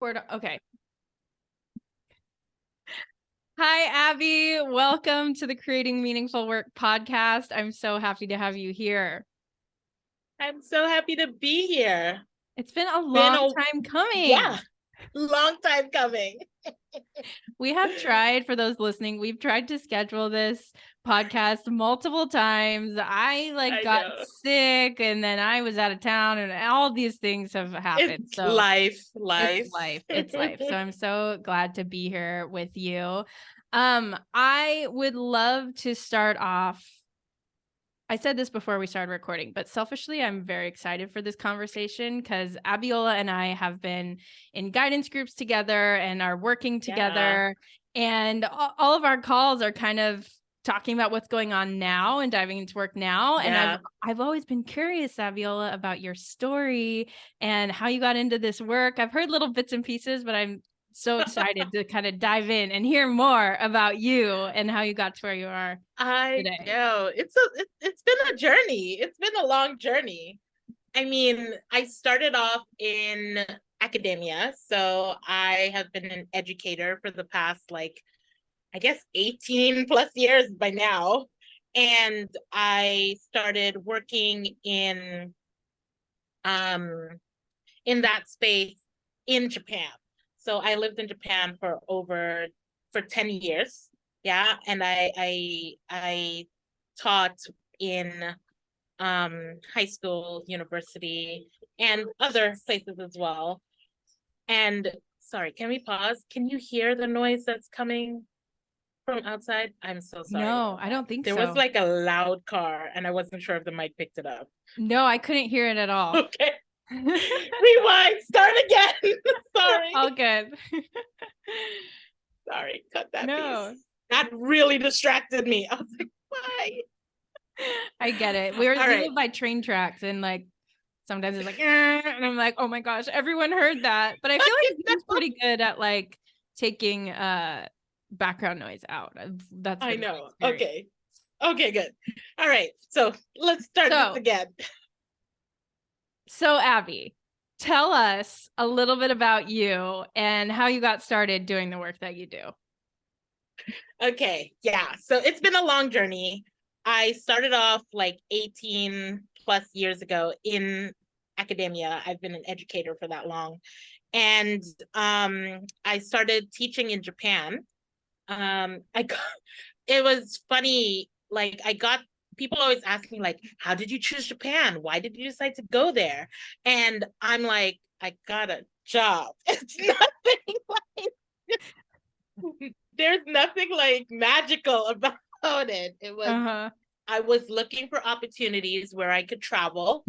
Okay. Hi, Abby. Welcome to the Creating Meaningful Work podcast. I'm so happy to have you here. I'm so happy to be here. It's been a long time coming. Yeah, long time coming. We have tried, for those listening, we've tried to schedule this podcast multiple times. I got sick and then I was out of town and all these things have happened. It's life. It's life. So I'm so glad to be here with you. I would love to start off. I said this before we started recording, but selfishly, I'm very excited for this conversation because Abbiola and I have been in guidance groups together and are working together. And all of our calls are kind of talking about what's going on now and diving into work now. And I've always been curious, Abbiola, about your story and how you got into this work. I've heard little bits and pieces, but I'm so excited to kind of dive in and hear more about you and how you got to where you are. I know it's been a journey. It's been a long journey. I mean, I started off in academia, so I have been an educator for the past, I guess 18 plus years by now. And I started working in that space in Japan. So I lived in Japan for 10 years. Yeah. And I taught in high school, university, and other places as well. And sorry, can we pause? Can you hear the noise that's coming from outside? I'm so sorry. No, I don't think so. There was like a loud car and I wasn't sure if the mic picked it up. No, I couldn't hear it at all. Okay. Rewind, start again. Sorry. All good. Sorry, cut that piece. That really distracted me. I was like, why? I get it. We live by train tracks and like sometimes it's like, and I'm like, oh my gosh, everyone heard that. But I feel like it's pretty good at like taking background noise out. That's I know. Okay, good. All right, so let's start this again. So Abby, tell us a little bit about you and how you got started doing the work that you do. Okay, yeah. So it's been a long journey. I started off like 18 plus years ago in academia. I've been an educator for that long. And I started teaching in Japan. It was funny. Like people always ask me like, how did you choose Japan? Why did you decide to go there? And I'm like, I got a job. It's nothing like, there's nothing like magical about it. It was, I was looking for opportunities where I could travel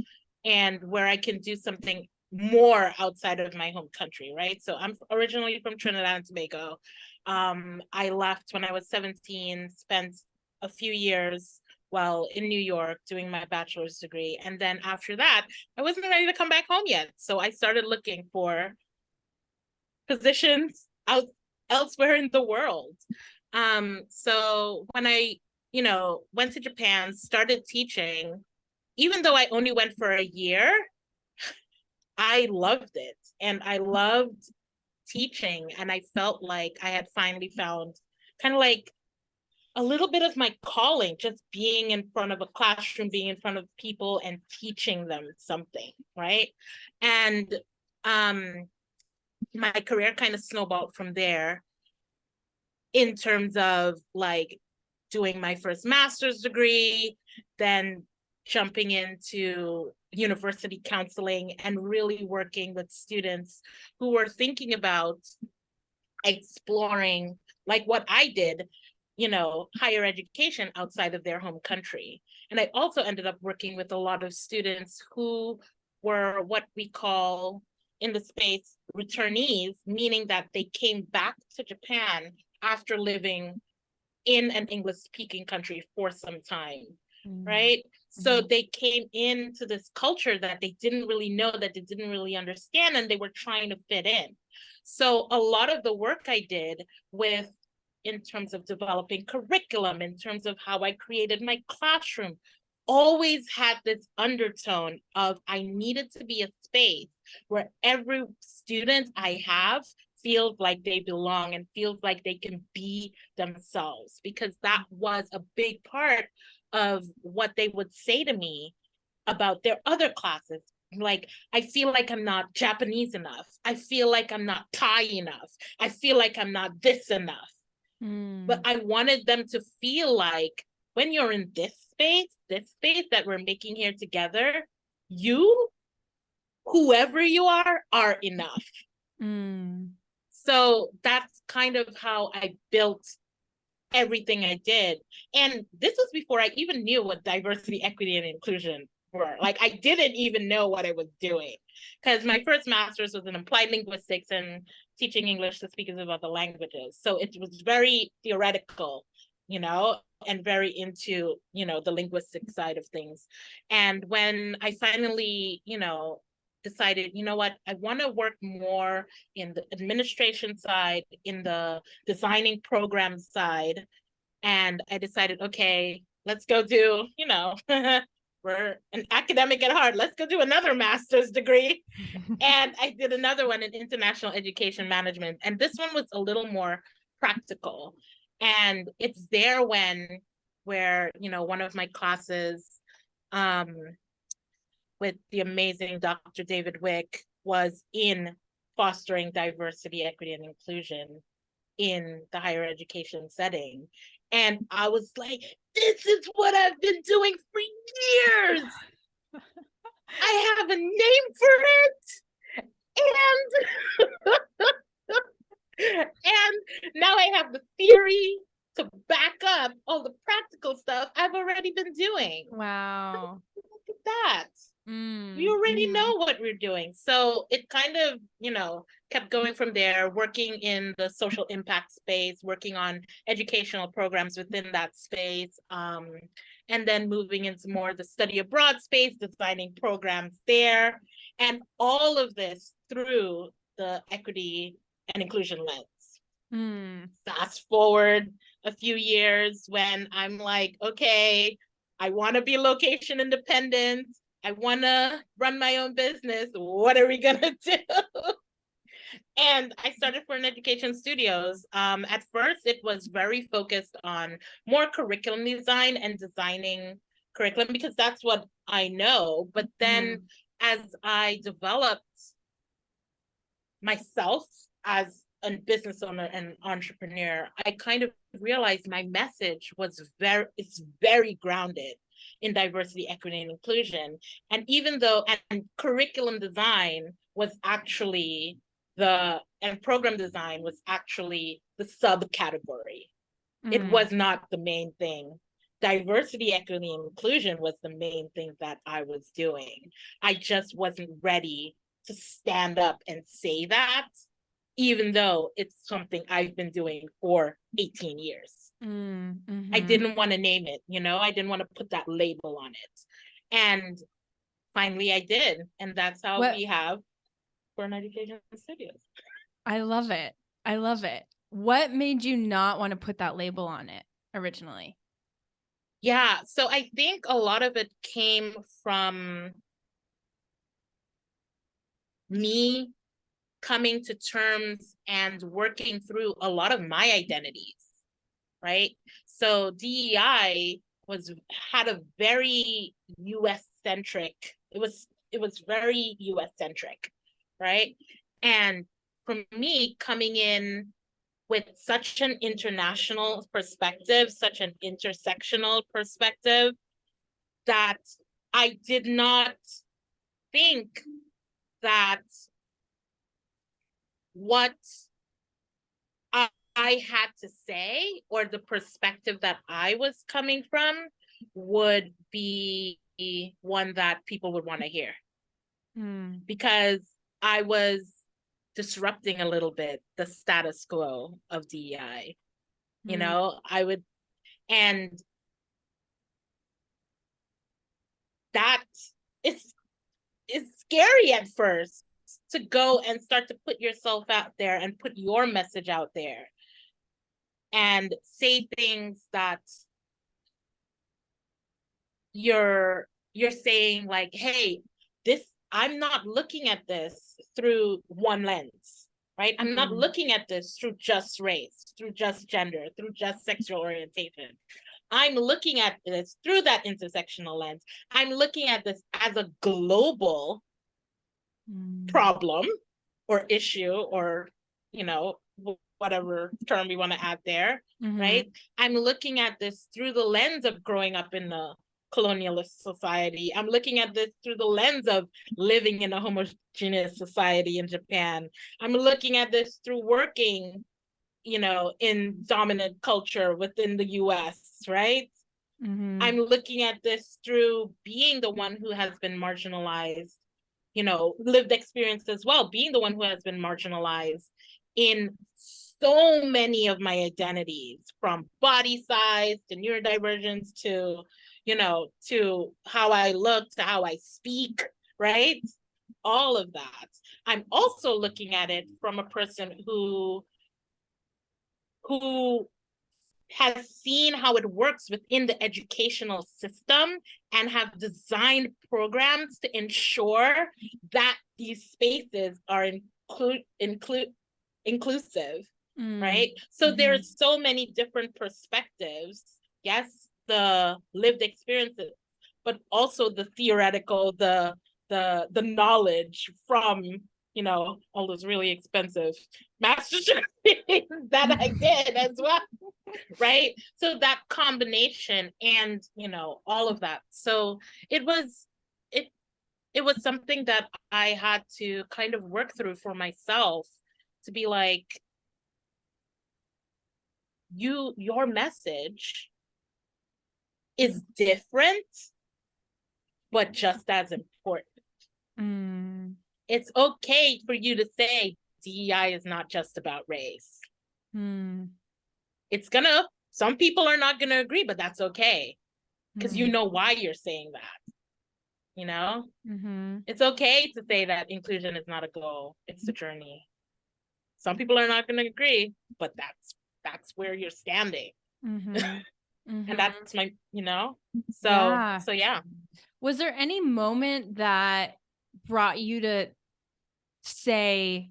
and where I can do something more outside of my home country, right? So I'm originally from Trinidad and Tobago. I left when I was 17, spent a few years in New York doing my bachelor's degree. And then after that, I wasn't ready to come back home yet. So I started looking for positions elsewhere in the world. So when I, went to Japan, started teaching, even though I only went for a year, I loved it. And I loved teaching. And I felt like I had finally found kind of like a little bit of my calling, just being in front of a classroom, being in front of people and teaching them something, right? And my career kind of snowballed from there in terms of like doing my first master's degree, then jumping into university counseling and really working with students who were thinking about exploring, like what I did, higher education outside of their home country. And I also ended up working with a lot of students who were what we call in the space returnees, meaning that they came back to Japan after living in an English-speaking country for some time, right? So they came into this culture that they didn't really know, that they didn't really understand, and they were trying to fit in. So a lot of the work I did in terms of developing curriculum, in terms of how I created my classroom, always had this undertone of I needed to be a space where every student I have feels like they belong and feels like they can be themselves, because that was a big part of what they would say to me about their other classes. Like, I feel like I'm not Japanese enough. I feel like I'm not Thai enough. I feel like I'm not this enough. But I wanted them to feel like when you're in this space that we're making here together, you, whoever you are enough. So that's kind of how I built everything I did. And this was before I even knew what diversity, equity, and inclusion were. Like, I didn't even know what I was doing, because my first master's was in applied linguistics and teaching English to speakers of other languages. So it was very theoretical, and very into, the linguistic side of things. And when I finally, decided, what, I want to work more in the administration side, in the designing program side. And I decided, okay, let's go do, we're an academic at heart. Let's go do another master's degree. And I did another one in international education management. And this one was a little more practical. And it's there where, one of my classes, with the amazing Dr. David Wick, was in fostering diversity, equity, and inclusion in the higher education setting. And I was like, this is what I've been doing for years. I have a name for it. And now I have the theory to back up all the practical stuff I've already been doing. Wow. Look at that. We already know what we're doing. So it kind of, kept going from there, working in the social impact space, working on educational programs within that space, and then moving into more the study abroad space, designing programs there, and all of this through the equity and inclusion lens. Fast forward a few years when I'm like, okay, I want to be location independent. I want to run my own business. What are we going to do? And I started Phern Education Studios. At first, it was very focused on more curriculum design and designing curriculum, because that's what I know. But then as I developed myself as a business owner and entrepreneur, I kind of realized my message was it's very grounded in diversity, equity, and inclusion. And even though, and curriculum design was actually and program design was actually the subcategory. It was not the main thing. Diversity, equity, and inclusion was the main thing that I was doing. I just wasn't ready to stand up and say that, even though it's something I've been doing for 18 years. I didn't want to name it, I didn't want to put that label on it. And finally I did. And that's how we have Phern Education Studios. I love it. I love it. What made you not want to put that label on it originally? Yeah, so I think a lot of it came from me coming to terms and working through a lot of my identities, right? So DEI had a very US centric, it was very US centric, right? And for me, coming in with such an international perspective, such an intersectional perspective, that I did not think that what I had to say, or the perspective that I was coming from, would be one that people would want to hear. Because I was disrupting a little bit the status quo of DEI. I would, and that it's scary at first to go and start to put yourself out there and put your message out there and say things that you're saying, like, hey, this I'm not looking at this through one lens, right? I'm not looking at this through just race, through just gender, through just sexual orientation. I'm looking at this through that intersectional lens. I'm looking at this as a global problem or issue, or, you know, whatever term we want to add there, right? I'm looking at this through the lens of growing up in a colonialist society. I'm looking at this through the lens of living in a homogeneous society in Japan. I'm looking at this through working, you know, in dominant culture within the US, right? I'm looking at this through being the one who has been marginalized, you know, lived experience as well, being the one who has been marginalized in so many of my identities, from body size to neurodivergence to, you know, to how I look, to how I speak, right? All of that. I'm also looking at it from a person who has seen how it works within the educational system and have designed programs to ensure that these spaces are inclusive, right? So there's so many different perspectives. Yes, the lived experiences, but also the theoretical, the knowledge from, you know, all those really expensive master's degrees that I did as well, right? So that combination, and, you know, all of that. So it was something that I had to kind of work through for myself, to be like, your message is different, but just as important. It's okay for you to say DEI is not just about race. It's some people are not gonna agree, but that's okay, because you know why you're saying that. You know, it's okay to say that inclusion is not a goal, it's a journey. Some people are not gonna agree, but that's where you're standing. And that's my, you know, so yeah. Was there any moment that brought you to say,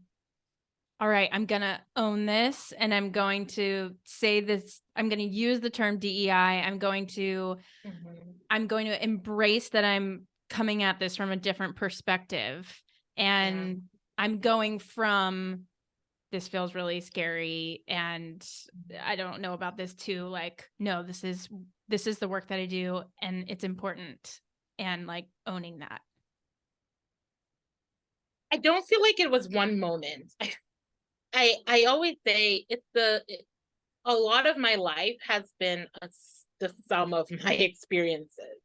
all right, I'm going to own this, and I'm going to say this, I'm going to use the term DEI. I'm going to embrace that I'm coming at this from a different perspective. And I'm going from, this feels really scary, and I don't know about this, too, like, no, this is the work that I do, and it's important, and like owning that. I don't feel like it was one moment. I always say a lot of my life has been the sum of my experiences.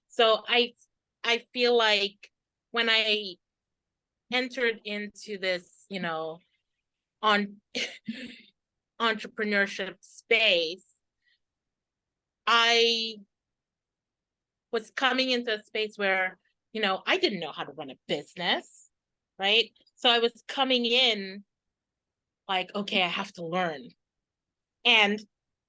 So I feel like when I entered into this, you know, on entrepreneurship space, I was coming into a space where, you know, I didn't know how to run a business, right? So I was coming in like, okay, I have to learn. And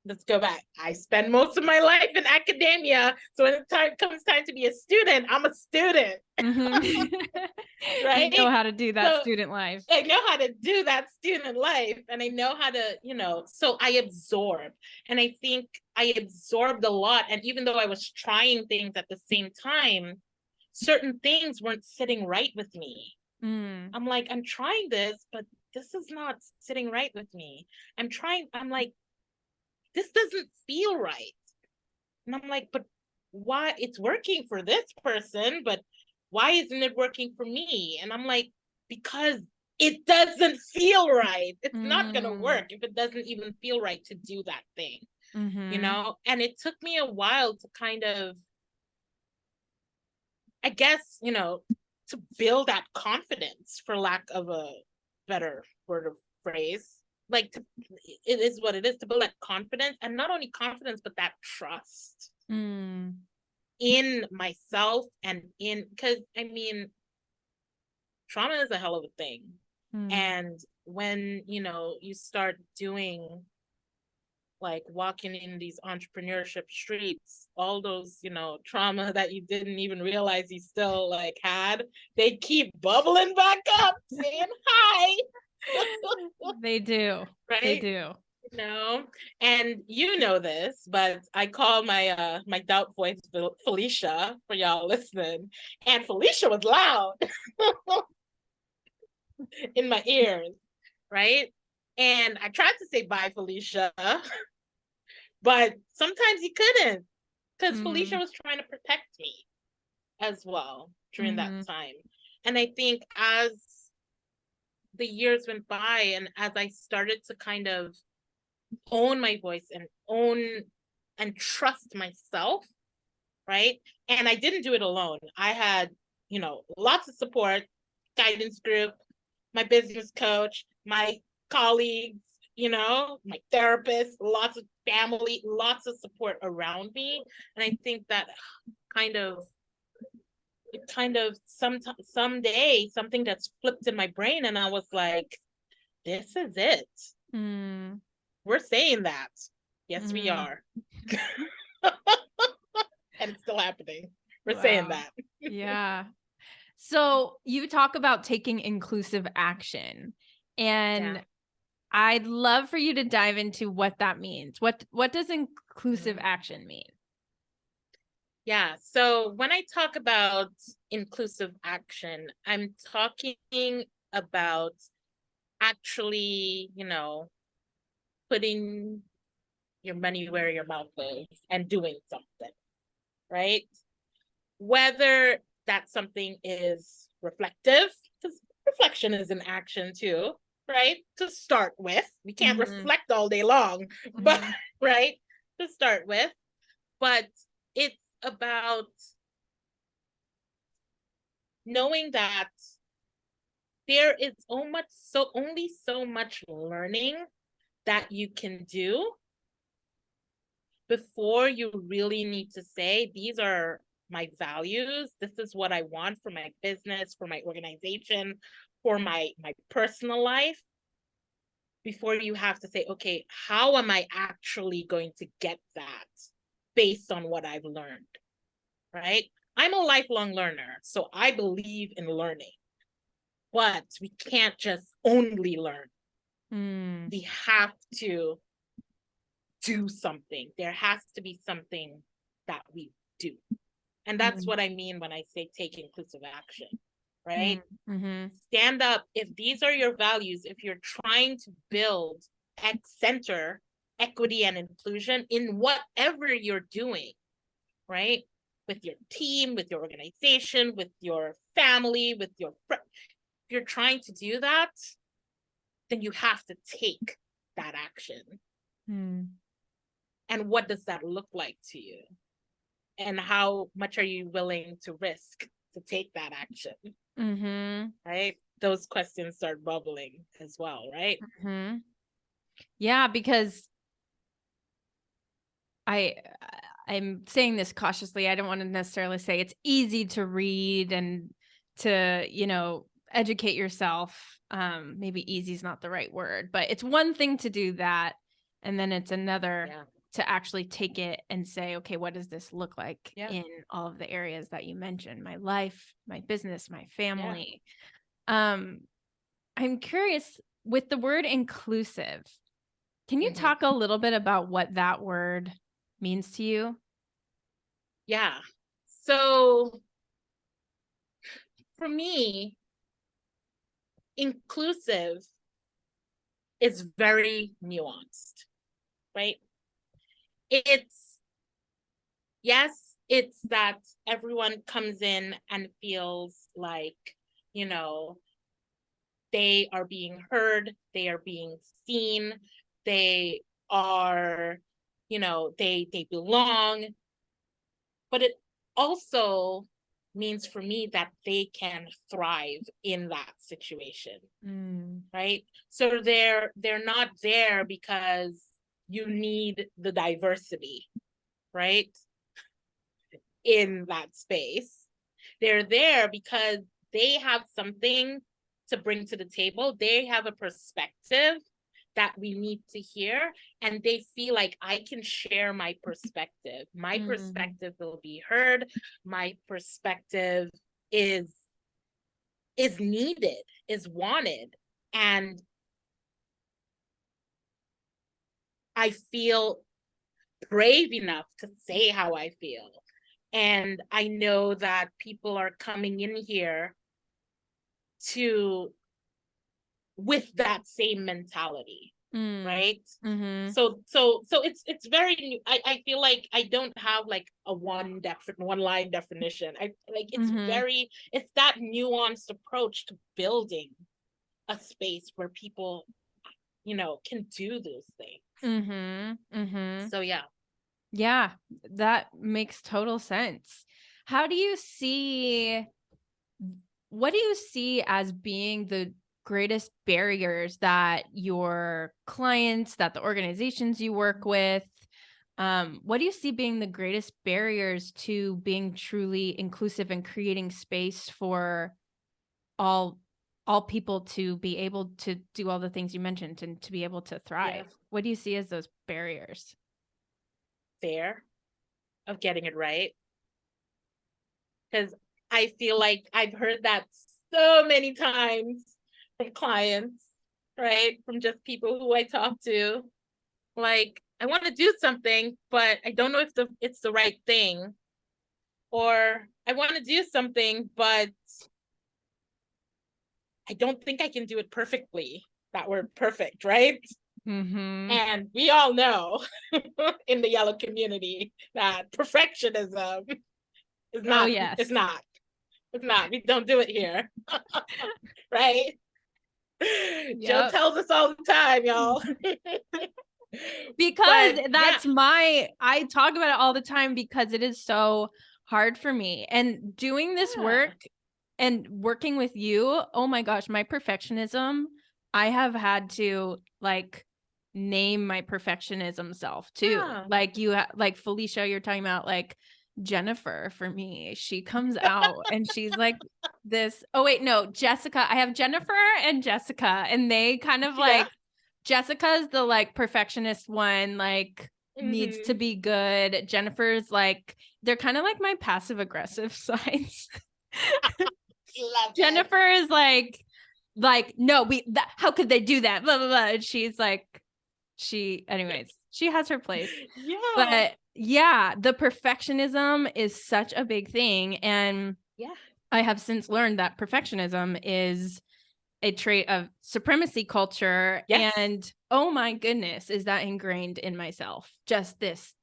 let's go back. I spend most of my life in academia. So when it comes time to be a student, I'm a student. Right? You know how to do that student life. I know how to do that student life. And I know how to, you know, so I absorb. And I think I absorbed a lot. And even though I was trying things at the same time, certain things weren't sitting right with me. I'm like, I'm trying this, but this is not sitting right with me. I'm like, this doesn't feel right. And I'm like, but why? It's working for this person, but why isn't it working for me? And I'm like, because it doesn't feel right. It's not going to work if it doesn't even feel right to do that thing, you know? And it took me a while to kind of, I guess, you know, to build that confidence, for lack of a better word of phrase. Like, it is what it is, to build that confidence, and not only confidence, but that trust in myself, and because I mean, trauma is a hell of a thing. And when, you know, you start doing like walking in these entrepreneurship streets, all those, trauma that you didn't even realize you still like had, they keep bubbling back up, saying hi. They do. Right? They do. And this, but I call my my doubt voice Felicia for y'all listening, and Felicia was loud in my ears, right? And I tried to say bye, Felicia, but sometimes you couldn't, because Felicia was trying to protect me as well during that time. And I think as the years went by and as I started to kind of own my voice and own and trust myself, right? And I didn't do it alone. I had, lots of support, guidance group, my business coach, my colleagues, my therapist, lots of family, lots of support around me. And I think that kind of someday something that's flipped in my brain, and I was like, this is it. We're saying that. Yes, we are. And it's still happening. We're saying that. Yeah. So you talk about taking inclusive action, and I'd love for you to dive into what that means. What does inclusive action mean? Yeah. So when I talk about inclusive action, I'm talking about actually, putting your money where your mouth is and doing something, right? Whether that something is reflective, because reflection is an action too, right? To start with, we can't reflect all day long, but right? To start with, but it's about knowing that there is only so much learning that you can do before you really need to say, these are my values. This is what I want for my business, for my organization, for my personal life. Before you have to say, okay, how am I actually going to get that based on what I've learned, right? I'm a lifelong learner, so I believe in learning, but we can't just only learn. We have to do something. There has to be something that we do. And that's what I mean when I say take inclusive action, right? Stand up. If these are your values, if you're trying to build center equity and inclusion in whatever you're doing, right? With your team, with your organization, with your family, with your if you're trying to do that, then you have to take that action. And what does that look like to you? And how much are you willing to risk to take that action? Right? Those questions start bubbling as well, right? Yeah, because I'm saying this cautiously. I don't want to necessarily say it's easy to read and to, educate yourself. Maybe easy is not the right word, but it's one thing to do that. And then it's another to actually take it and say, okay, what does this look like in all of the areas that you mentioned? My life, my business, my family. I'm curious with the word inclusive. Can you talk a little bit about what that word means to you? Yeah. So for me, inclusive is very nuanced, right? It's that everyone comes in and feels like, they are being heard, they are being seen, they are, they belong. But it also means for me that they can thrive in that situation, right? So they're not there because you need the diversity, right? In that space. They're there because they have something to bring to the table. They have a perspective that we need to hear, and they feel like I can share my perspective. My perspective will be heard. My perspective is needed, is wanted. And I feel brave enough to say how I feel. And I know that people are coming in here with that same mentality, right? So it's very new. I feel like I don't have like a one line definition. I like it's that nuanced approach to building a space where people, can do those things. So Yeah, that makes total sense. What do you see as being the greatest barriers that your clients, that the organizations you work with, what do you see being the greatest barriers to being truly inclusive and creating space for all people to be able to do all the things you mentioned and to be able to thrive? What do you see as those barriers? Fear of getting it right. Because I feel like I've heard that so many times from clients, right? From just people who I talk to. Like, I want to do something, but I don't know if it's the right thing. Or I want to do something, but I don't think I can do it perfectly. That word perfect, right? And we all know in the yellow community that perfectionism is not, it's not. We don't do it here. Right? Joe tells us all the time, y'all. Because I talk about it all the time because it is so hard for me. And doing this work and working with you, oh my gosh, my perfectionism, I have had to like name my perfectionism self too. Like like Felicia, you're talking about like Jennifer for me. She comes out and she's like this. Oh wait, no, Jessica. I have Jennifer and Jessica, and they kind of like Jessica's the like perfectionist one, like needs to be good. Jennifer's like, they're kind of like my passive aggressive sides. Jennifer is like, no, how could they do that? Blah, blah, blah. And she's like, anyways, she has her place. But yeah, the perfectionism is such a big thing. And I have since learned that perfectionism is a trait of supremacy culture. And oh my goodness, is that ingrained in myself? Just this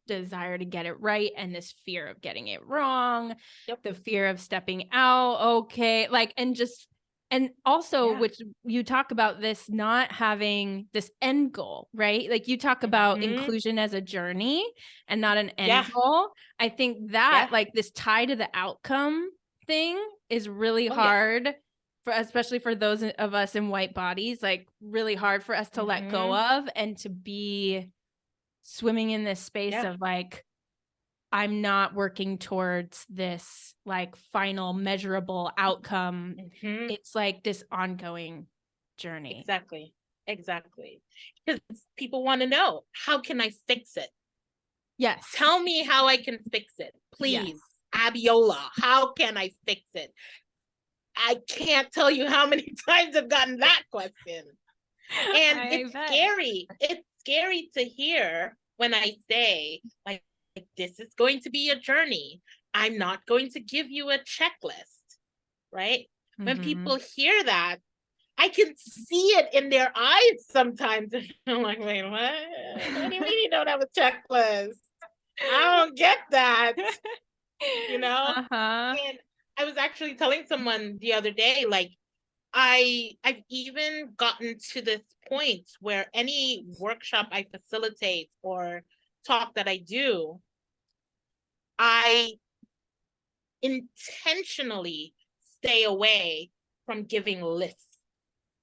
desire to get it right and this fear of getting it wrong, the fear of stepping out. Okay. Like, and also, which you talk about this not having this end goal, right? Like you talk about inclusion as a journey and not an end goal. I think that like this tie to the outcome thing is really hard for, especially for those of us in white bodies, like really hard for us to let go of and to be swimming in this space of like, I'm not working towards this like final measurable outcome. It's like this ongoing journey. Exactly. Because people want to know, how can I fix it? Yes. Tell me how I can fix it. Please. Abbiola, how can I fix it? I can't tell you how many times I've gotten that question. And it's scary. It's scary to hear when I say, like, this is going to be a journey. I'm not going to give you a checklist, right? When people hear that, I can see it in their eyes sometimes. I'm like, wait, what? What do you mean you don't have a checklist? I don't get that. And I was actually telling someone the other day, like, I've even gotten to this point where any workshop I facilitate or talk that I do, I intentionally stay away from giving lists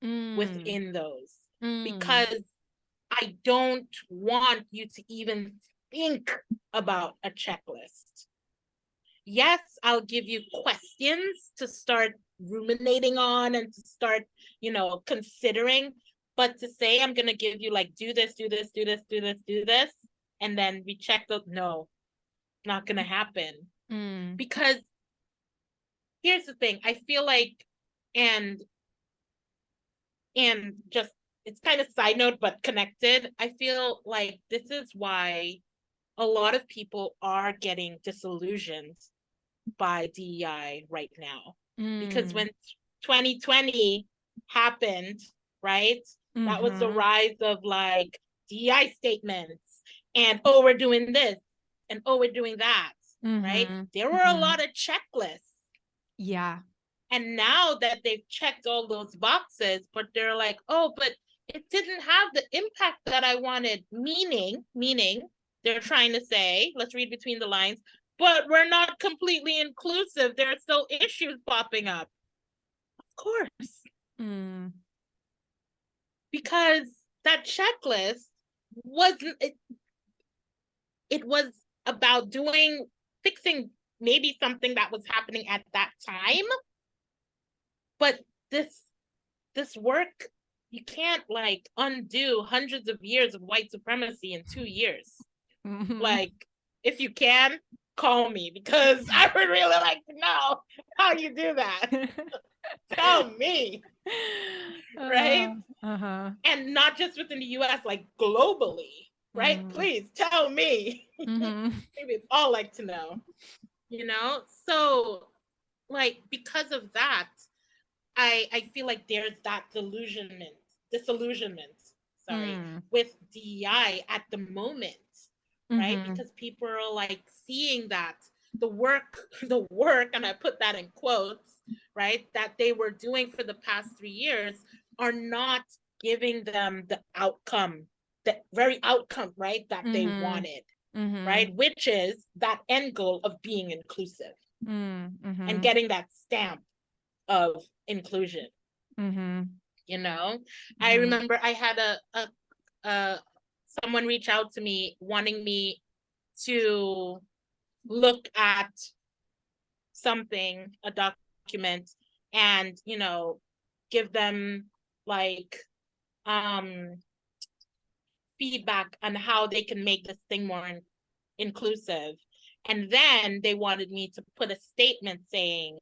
within those because I don't want you to even think about a checklist. Yes, I'll give you questions to start ruminating on and to start, considering, But to say, I'm going to give you like, do this, do this, do this, do this, do this, and then we check the, no, not going to happen. Because here's the thing, I feel like, and just, it's kind of side note, but connected. I feel like this is why a lot of people are getting disillusioned by DEI right now. Because when 2020 happened, right? That was the rise of like DEI statements and, oh, we're doing this and, oh, we're doing that, right? There were a lot of checklists. Yeah. And now that they've checked all those boxes, but they're like, oh, but it didn't have the impact that I wanted. Meaning, they're trying to say, let's read between the lines, but we're not completely inclusive. There are still issues popping up. Of course. Because that checklist wasn't, it was about fixing maybe something that was happening at that time. But this work, you can't like undo hundreds of years of white supremacy in 2 years. Like, if you can, call me, because I would really like to know how you do that. Tell me. Right? And not just within the US, like globally, right? Please tell me. Maybe it's all like to know, you know? So like, because of that, I feel like there's that disillusionment, with DEI at the moment, right? Because people are like seeing that the work, and I put that in quotes, right, that they were doing for the past 3 years are not giving them the outcome, the very outcome, right, that they wanted, right? Which is that end goal of being inclusive and getting that stamp of inclusion. You know, I remember I had a someone reach out to me wanting me to look at something, a document, and, you know, give them like feedback on how they can make this thing more inclusive. And then they wanted me to put a statement saying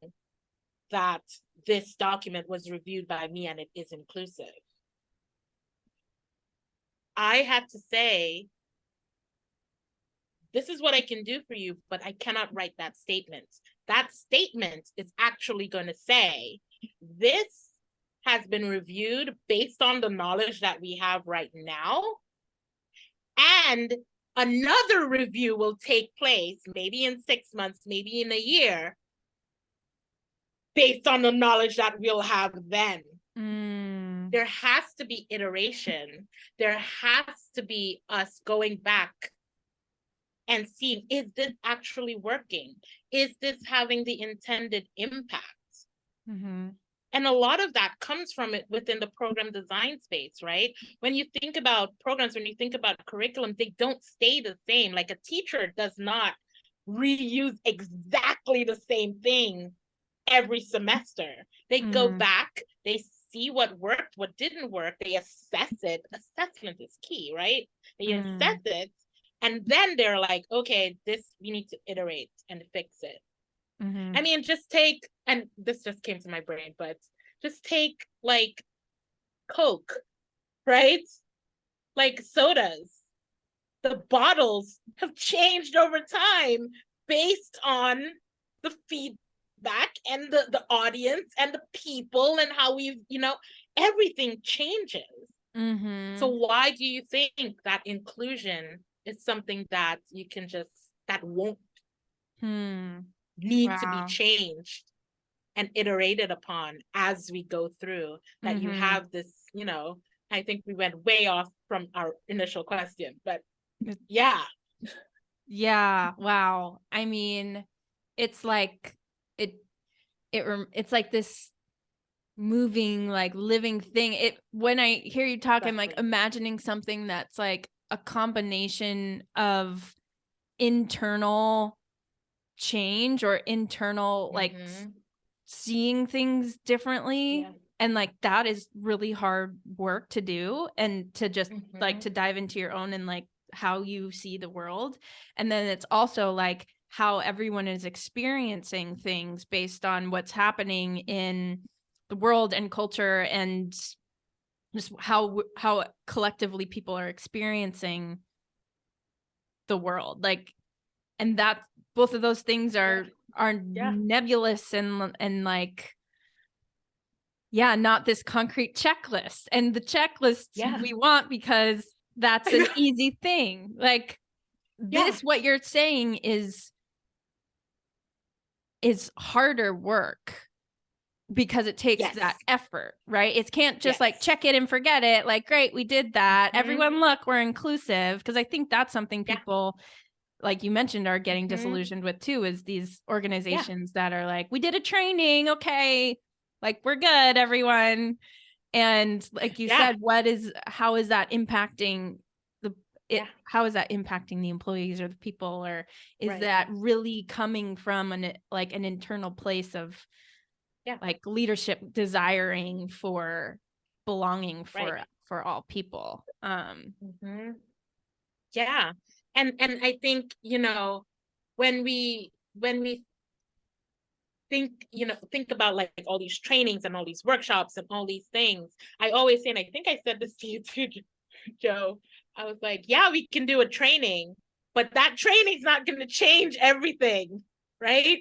that this document was reviewed by me and it is inclusive. I had to say, this is what I can do for you, but I cannot write that statement. That statement is actually going to say, this has been reviewed based on the knowledge that we have right now, and another review will take place maybe in 6 months, maybe in a year, based on the knowledge that we'll have then. There has to be iteration. There has to be us going back and seeing, is this actually working? Is this having the intended impact? And a lot of that comes from it within the program design space, right? When you think about programs, when you think about curriculum, they don't stay the same. Like, a teacher does not reuse exactly the same thing every semester. They go back, they see what worked, what didn't work, they assess it. Assessment is key, right? They assess it, and then they're like, okay, this, we need to iterate and fix it. I mean, just take, and this just came to my brain, but just take like Coke, right? Like sodas. The bottles have changed over time based on the feedback and the audience and the people and how we've, you know, everything changes. So why do you think that inclusion is something that you can just, that won't need to be changed and iterated upon as we go through, that you have this, you know, I think we went way off from our initial question, but yeah. Wow. I mean, it's like it's like this moving, like living thing. When I hear you talk, I'm like imagining something that's like a combination of internal change or internal like seeing things differently, And like, that is really hard work to do, and to just like to dive into your own and like how you see the world. And then it's also like how everyone is experiencing things based on what's happening in the world and culture, and just how collectively people are experiencing the world. Like, and that both of those things are nebulous and like, not this concrete checklist. And the checklist we want because that's an easy thing. Like this, what you're saying is harder work because it takes that effort, right? It can't just like check it and forget it. Like, great, we did that. Everyone, look, we're inclusive. Because I think that's something people, like you mentioned, are getting disillusioned with too, is these organizations that are like, we did a training. Okay. Like, we're good, everyone. And like you said, how is that impacting how is that impacting the employees or the people? Or is that really coming from an internal place of like leadership desiring for belonging for all people? Yeah. And I think, when we think about like all these trainings and all these workshops and all these things, I always say, and I think I said this to you too, Joe, I was like, yeah, we can do a training, but that training's not going to change everything, right?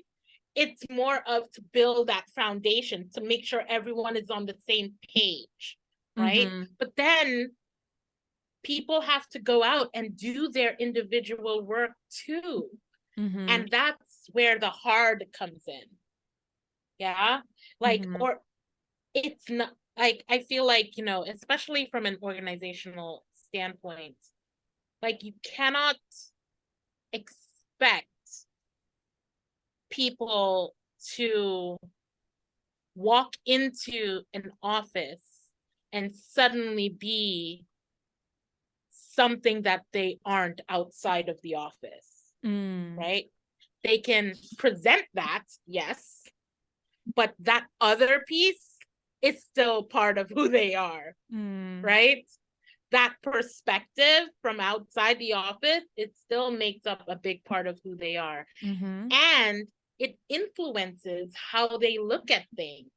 It's more of to build that foundation, to make sure everyone is on the same page, right? But then people have to go out and do their individual work too. And that's where the hard comes in. Yeah. Like, or it's not like, I feel like, especially from an organizational standpoint, like you cannot expect people to walk into an office and suddenly be something that they aren't outside of the office, right? They can present that, yes, but that other piece is still part of who they are, right? That perspective from outside the office, it still makes up a big part of who they are. And it influences how they look at things.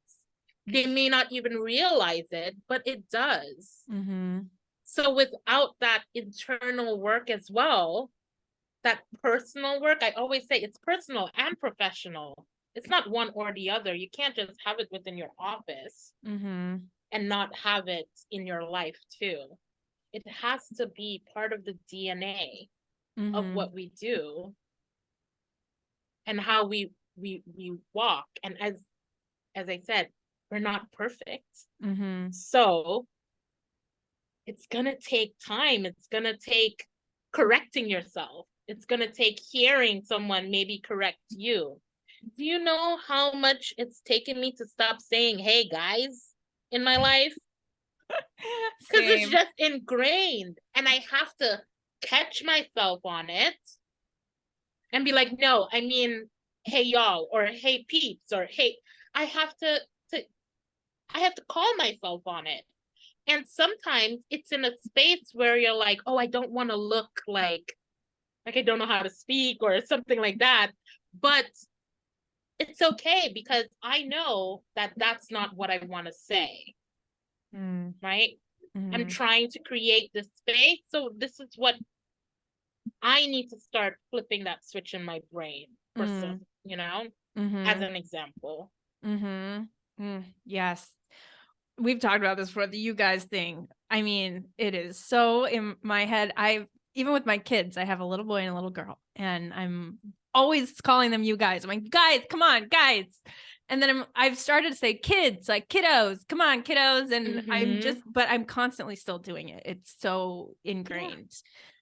They may not even realize it, but it does. So without that internal work as well, that personal work, I always say it's personal and professional. It's not one or the other. You can't just have it within your office and not have it in your life too. It has to be part of the DNA of what we do and how we walk. And as I said, we're not perfect. So it's gonna take time. It's gonna take correcting yourself. It's gonna take hearing someone maybe correct you. Do you know how much it's taken me to stop saying, hey guys, in my life? Because it's just ingrained. And I have to catch myself on it and be like, no, I mean, hey y'all, or hey peeps, or hey, I have to call myself on it. And sometimes it's in a space where you're like, oh, I don't want to look like I don't know how to speak or something like that. But it's okay because I know that that's not what I want to say. Right? I'm trying to create this space. So this is what I need to start flipping that switch in my brain for some, as an example. Yes. We've talked about this before, the you guys thing. I mean, it is so in my head. Even with my kids, I have a little boy and a little girl, and I'm always calling them you guys. I'm like, guys, come on, guys. And then I've started to say kids, like kiddos, come on, kiddos. And I'm constantly still doing it. It's so ingrained.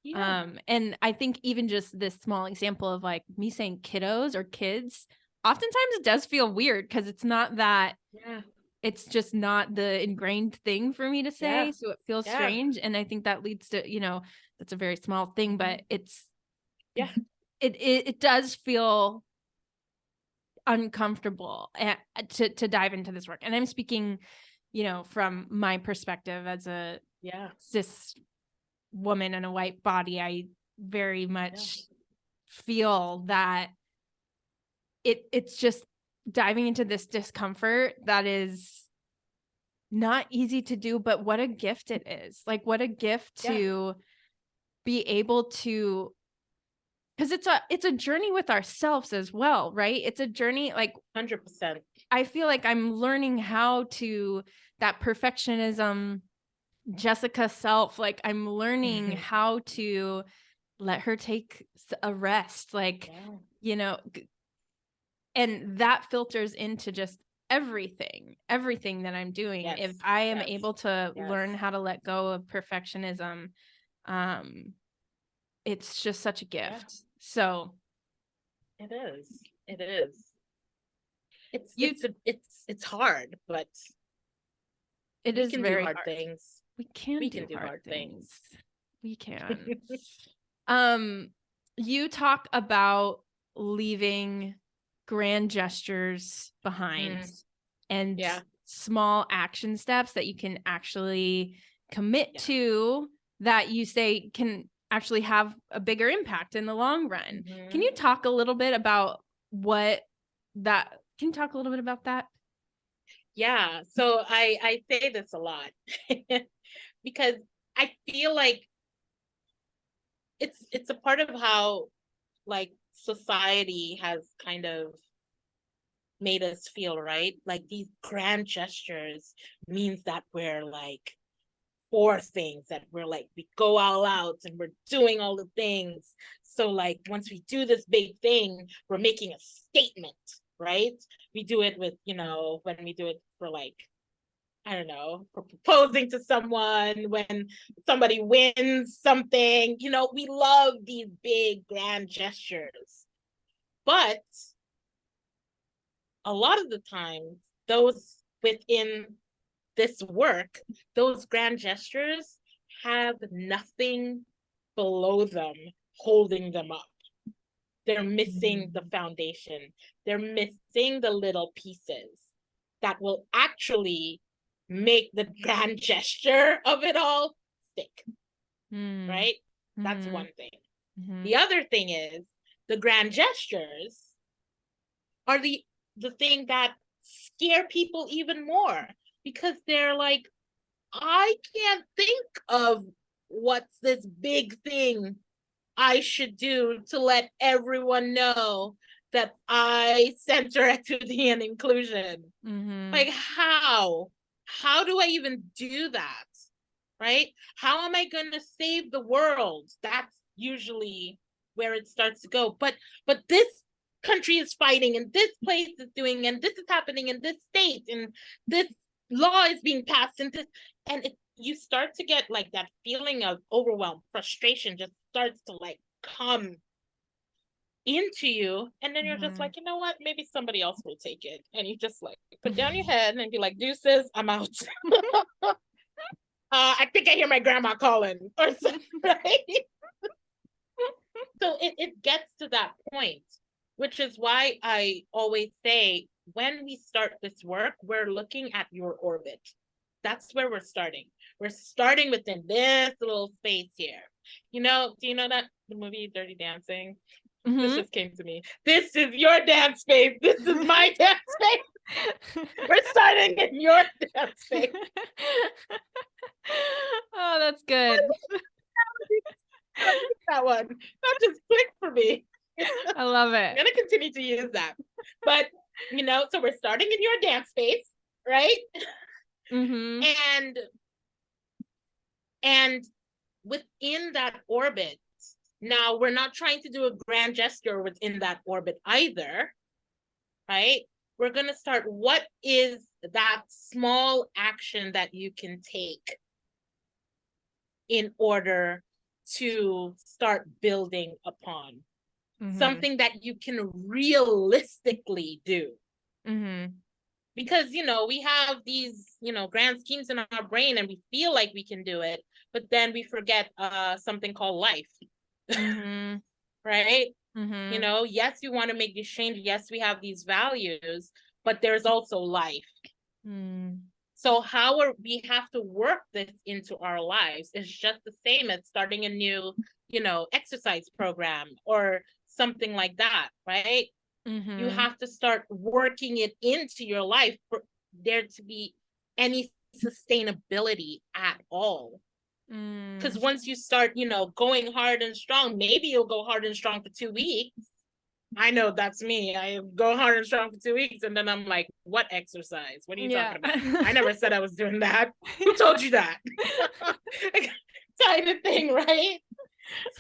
And I think even just this small example of like me saying kiddos or kids, oftentimes it does feel weird because it's not that. It's just not the ingrained thing for me to say. So it feels strange. And I think that leads to, that's a very small thing, but it does feel uncomfortable to dive into this work. And I'm speaking you know, from my perspective as a cis woman in a white body, I very much feel that it's just diving into this discomfort that is not easy to do, but what a gift it is. Like, what a gift to be able to, because it's a journey with ourselves as well, right? It's a journey, like 100%. I feel like I'm learning how to, that perfectionism Jessica self, like I'm learning how to let her take a rest, like, you know, and that filters into just everything that I'm doing. If I am able to learn how to let go of perfectionism, it's just such a gift. So it is. It's hard, but it is very hard. Things. We can do hard things. We can. You talk about leaving grand gestures behind and small action steps that you can actually commit to, that you say can actually have a bigger impact in the long run. Can you talk a little bit about that? Yeah. So I say this a lot because I feel like it's a part of how like society has kind of made us feel, right? Like these grand gestures means that we're like for things, that we're like, we go all out and we're doing all the things. So like once we do this big thing, we're making a statement, right? We do it with, you know, when we do it for like, I don't know, for proposing to someone, when somebody wins something, you know, we love these big grand gestures. But a lot of the time, those within this work, those grand gestures have nothing below them holding them up. They're missing the foundation. They're missing the little pieces that will actually make the grand gesture of it all stick. Right? That's one thing. The other thing is the grand gestures are the thing that scare people even more, because they're like, I can't think of what's this big thing I should do to let everyone know that I center equity and inclusion. Like, how do I even do that? Right? How am I going to save the world? That's usually where it starts to go. But this country is fighting, and this place is doing, and this is happening in this state, and this law is being passed, and you start to get like that feeling of overwhelm, frustration just starts to like come into you, and then you're just like, you know what, maybe somebody else will take it, and you just like put down your head and be like, deuces, I'm out. I think I hear my grandma calling or something, right? So it gets to that point, which is why I always say, when we start this work, we're looking at your orbit. That's where we're starting. We're starting within this little space here. You know, do you know that the movie Dirty Dancing? This just came to me. This is your dance space. This is my dance space. We're starting in your dance space. Oh, that's good. That one. That just clicked for me. I love it. I'm going to continue to use that. But, you know, so we're starting in your dance space, right? And within that orbit, now we're not trying to do a grand gesture within that orbit either, right? We're going to start, what is that small action that you can take in order to start building upon? Something that you can realistically do. Because, you know, we have these, you know, grand schemes in our brain and we feel like we can do it, but then we forget something called life. Right? You know, yes, you want to make this change. Yes, we have these values, but there's also life. So how are we have to work this into our lives? It's just the same as starting a new, exercise program or something like that, right? You have to start working it into your life for there to be any sustainability at all. Because once you start, going hard and strong, maybe you'll go hard and strong for 2 weeks. I know that's me. I go hard and strong for 2 weeks, and then I'm like, what exercise? What are you talking about? I never said I was doing that. Who told you that? Kind of thing, right?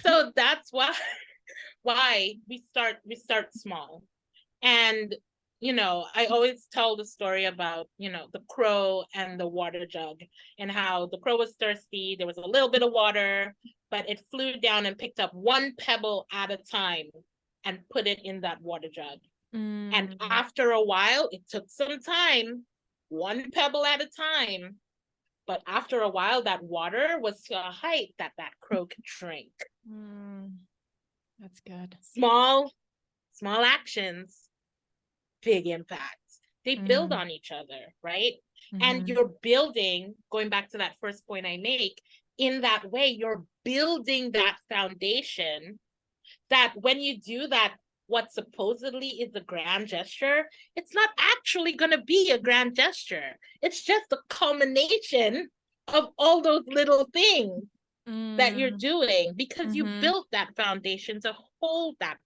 So that's why we start small. And I always tell the story about the crow and the water jug, and how the crow was thirsty. There was a little bit of water, but it flew down and picked up one pebble at a time and put it in that water jug. And after a while, it took some time, one pebble at a time, but after a while, that water was to a height that crow could drink. That's good. Small actions, big impact. They build on each other, right? And you're building, going back to that first point I make, in that way, you're building that foundation that when you do that, what supposedly is a grand gesture, it's not actually going to be a grand gesture. It's just a culmination of all those little things that you're doing, because you built that foundation to hold that,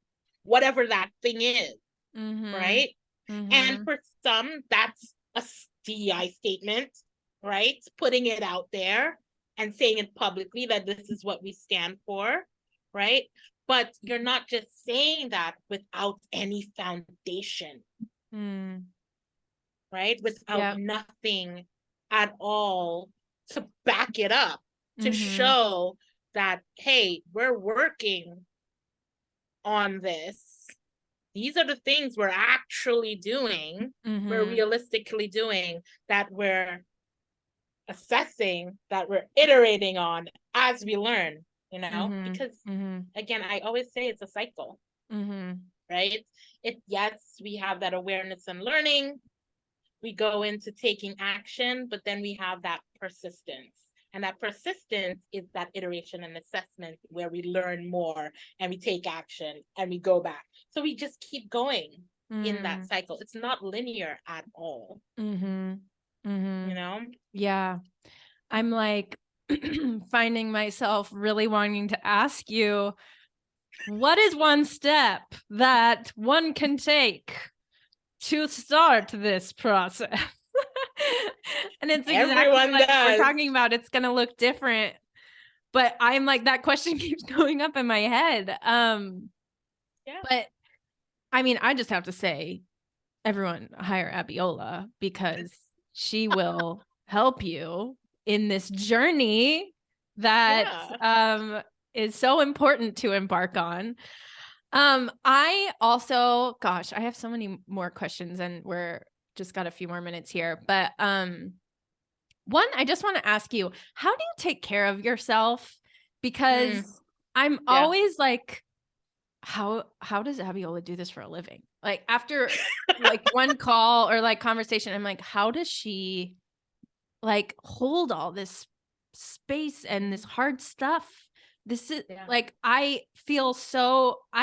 whatever that thing is, right? And for some, that's a DEI statement, right? Putting it out there and saying it publicly that this is what we stand for, right? But you're not just saying that without any foundation, right? Without nothing at all to back it up, to show that, hey, we're working on this. These are the things we're actually doing, we're realistically doing, that we're assessing, that we're iterating on as we learn, because again, I always say it's a cycle, right? Yes, we have that awareness and learning, we go into taking action, but then we have that persistence. And that persistence is that iteration and assessment where we learn more and we take action and we go back. So we just keep going in that cycle. It's not linear at all. Yeah. I'm like finding myself really wanting to ask you, what is one step that one can take to start this process? And it's exactly like we're talking about, it's going to look different, but I'm like, that question keeps going up in my head. But I mean, I just have to say, everyone hire Abbiola, because she will help you in this journey that is so important to embark on. I also, gosh, I have so many more questions, and we're just got a few more minutes here, but one, I just want to ask you, how do you take care of yourself? Because I'm always like, how does Abbiola do this for a living? Like, after like one call or like conversation, I'm like, how does she like hold all this space and this hard stuff? This is like, I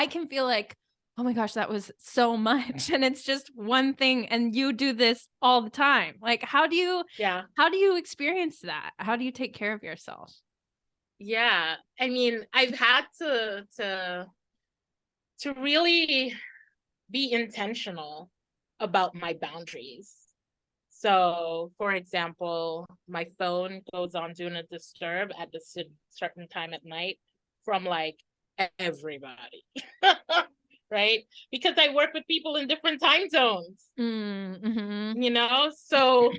can feel like, oh my gosh, that was so much. And it's just one thing. And you do this all the time. Like, how do you experience that? How do you take care of yourself? Yeah. I mean, I've had to really be intentional about my boundaries. So, for example, my phone goes on Do Not Disturb at a certain time at night from like everybody, right? Because I work with people in different time zones, so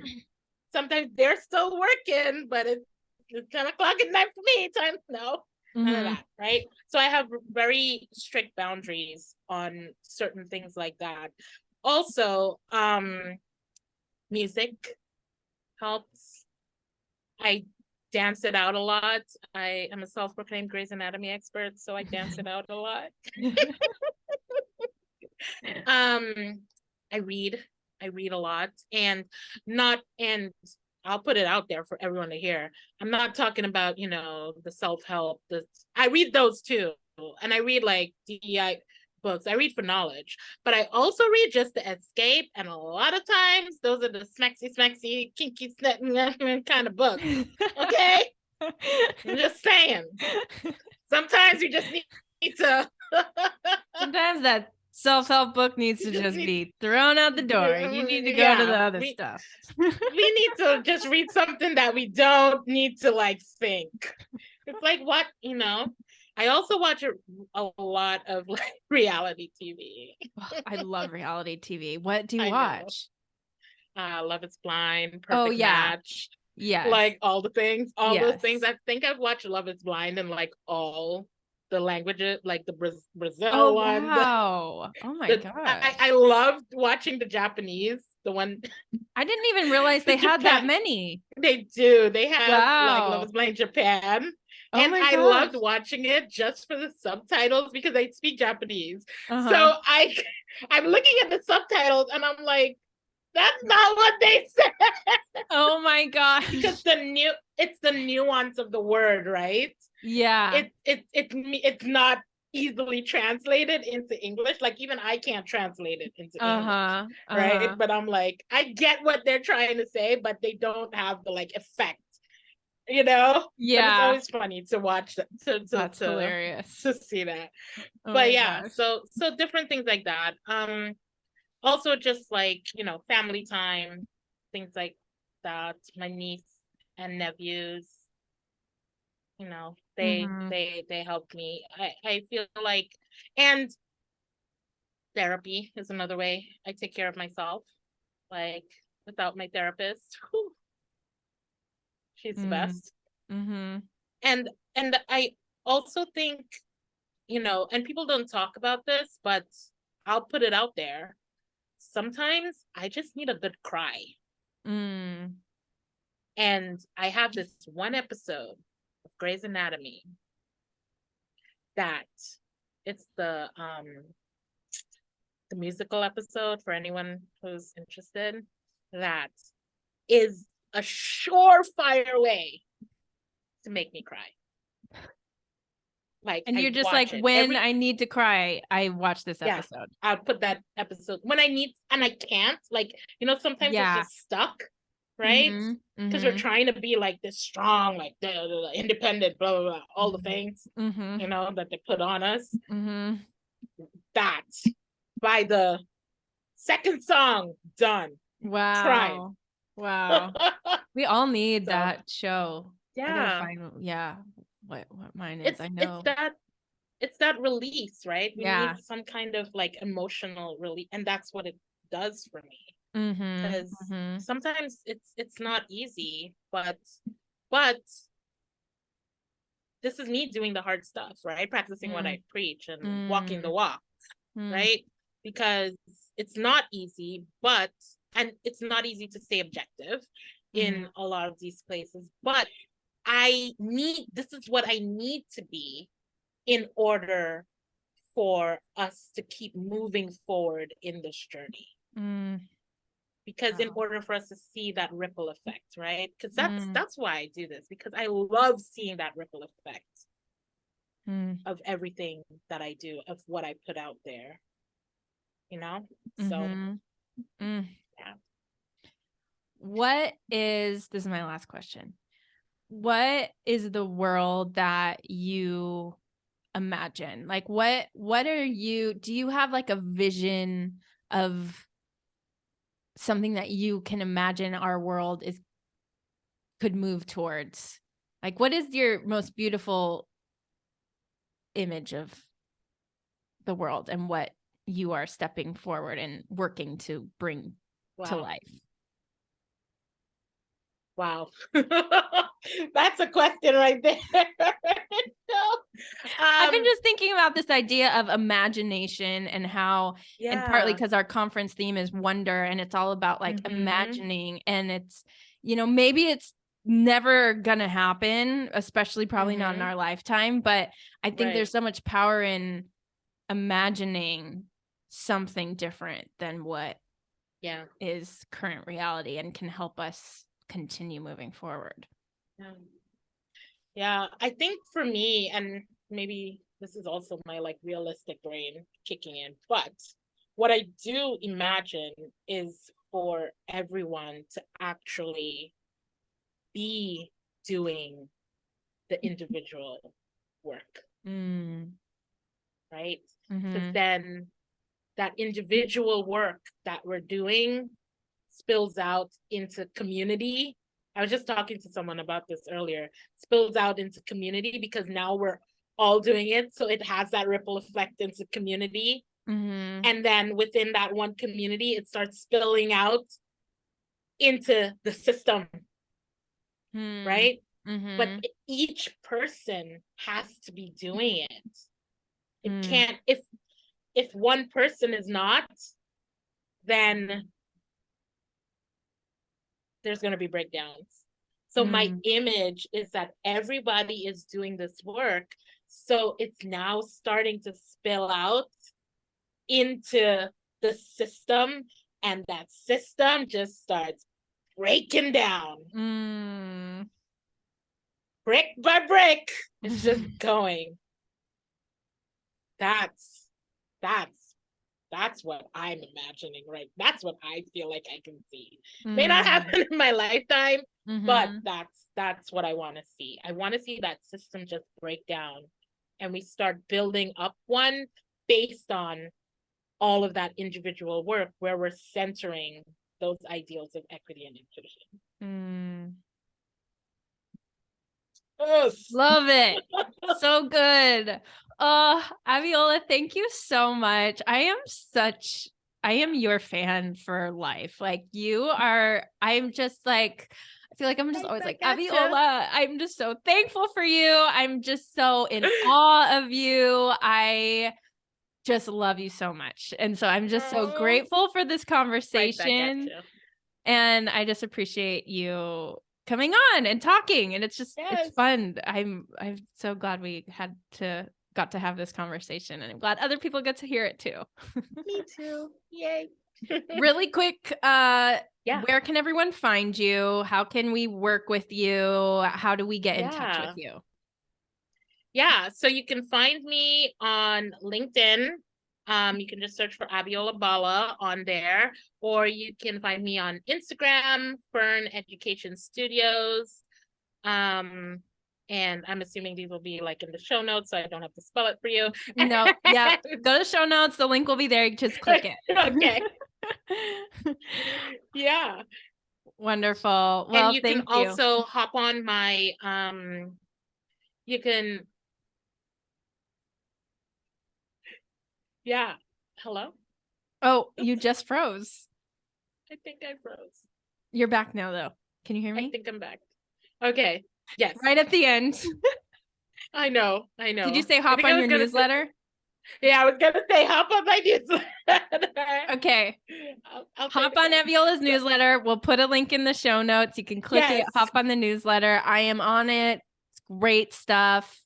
sometimes they're still working, but it's 10 o'clock at night for me. Time, no, none of that, right? So I have very strict boundaries on certain things like that. Also, music helps. I dance it out a lot. I am a self-proclaimed Grey's Anatomy expert, so I dance it out a lot. I read a lot, and I'll put it out there for everyone to hear. I'm not talking about, the self-help. I read those too. And I read like DEI books. I read for knowledge, but I also read just to escape. And a lot of times those are the smacksy, kinky kind of books. Okay? I'm just saying. Sometimes you just need to. Sometimes that self-help book needs to just be thrown out the door. You need to go to the other stuff. We need to just read something that we don't need to like think. It's like what, I also watch a lot of like reality TV. I love reality TV. What do you watch? Love Is Blind, Perfect Match. Yeah. Like all the things, those things. I think I've watched Love Is Blind in like all the languages, like the Brazil one. Wow. Oh my God. I loved watching the Japanese, the one. I didn't even realize they had that many. They do. They have like Love Is Blind Japan. And I loved watching it just for the subtitles because I speak Japanese. So I'm looking at the subtitles and I'm like, that's not what they said. Oh my gosh. Because it's the nuance of the word, right? Yeah. It's not easily translated into English. Like even I can't translate it into English, right? But I'm like, I get what they're trying to say, but they don't have the like effect. Yeah. But it's always funny to watch that. That's hilarious to see that. But yeah, gosh. so different things like that. Also just like, family time, things like that. My niece and nephews, they helped me. I feel like, and therapy is another way I take care of myself. Like without my therapist, she's the best. And I also think, and people don't talk about this, but I'll put it out there. Sometimes I just need a good cry. And I have this one episode of Grey's Anatomy that it's the musical episode for anyone who's interested, that is a surefire way to make me cry. Like, and you're just like, when I need to cry, I watch this episode. I'll put that episode when I need, and I can't, like, sometimes it's just stuck, right? Because we're trying to be like this strong, like the independent, blah blah blah, all the things, that they put on us. That by the second song, done. Wow. Crying. Wow. We all need that show. Yeah. What mine is. I know it's that release, right? We need some kind of like emotional release, and that's what it does for me. Because sometimes it's not easy, but this is me doing the hard stuff, right? Practicing what I preach and walking the walk, right? Because it's not easy, and it's not easy to stay objective in a lot of these places, but this is what I need to be in order for us to keep moving forward in this journey. Because in order for us to see that ripple effect, right? Because that's why I do this, because I love seeing that ripple effect of everything that I do, of what I put out there, So, yeah. This is my last question. What is the world that you imagine? Like what do you have like a vision of something that you can imagine our world could move towards? Like what is your most beautiful image of the world and what you are stepping forward and working to bring to life? Wow. That's a question right there. I've been just thinking about this idea of imagination and how, and partly because our conference theme is wonder, and it's all about like imagining, and it's, maybe it's never gonna happen, especially probably not in our lifetime, but I think there's so much power in imagining something different than what is current reality, and can help us continue moving forward? Yeah, I think for me, and maybe this is also my like realistic brain kicking in, but what I do imagine is for everyone to actually be doing the individual work, right? Because then that individual work that we're doing spills out into community. I was just talking to someone about this earlier. Spills out into community because now we're all doing it. So it has that ripple effect into community. And then within that one community, it starts spilling out into the system, right? But each person has to be doing it. It can't, if one person is not, then there's going to be breakdowns. So my image is that everybody is doing this work. So it's now starting to spill out into the system, and that system just starts breaking down. Brick by brick, it's just going. That's what I'm imagining, right? That's what I feel like I can see. May not happen in my lifetime, but that's what I want to see. I want to see that system just break down, and we start building up one based on all of that individual work where we're centering those ideals of equity and inclusion. Love it. So good. Oh, Abbiola, thank you so much. I am your fan for life. Like I'm just like, I feel like I'm just always like, Abbiola, I'm just so thankful for you. I'm just so in awe of you. I just love you so much. And so I'm just so grateful for this conversation. And I just appreciate you coming on and talking. And it's just, it's fun. I'm so glad we got to have this conversation, and I'm glad other people get to hear it too. Me too. Yay. Really quick, where can everyone find you? How can we work with you? How do we get in touch with you? Yeah, so you can find me on LinkedIn. You can just search for Abbiola Ballah on there, or you can find me on Instagram, Phern Education Studios. And I'm assuming these will be like in the show notes, so I don't have to spell it for you. No, yeah, go to show notes. The link will be there. Just click it. Okay. Yeah. Wonderful. Well, and you can also hop on my you can hello. Oh, you just froze. I think I froze. You're back now though. Can you hear me? I think I'm back. Okay. Yes. Right at the end. I know. Did you say hop on your newsletter? Yeah, I was gonna say hop on my newsletter. Okay. I'll hop on Abbiola's newsletter. We'll put a link in the show notes. You can click it, hop on the newsletter. I am on it. It's great stuff.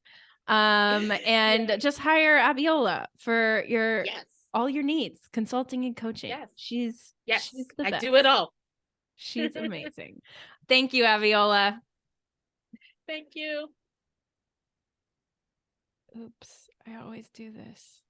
And just hire Abbiola for your all your needs, consulting and coaching. She's the best. I do it all. She's amazing. Thank you, Abbiola. Thank you. Oops, I always do this.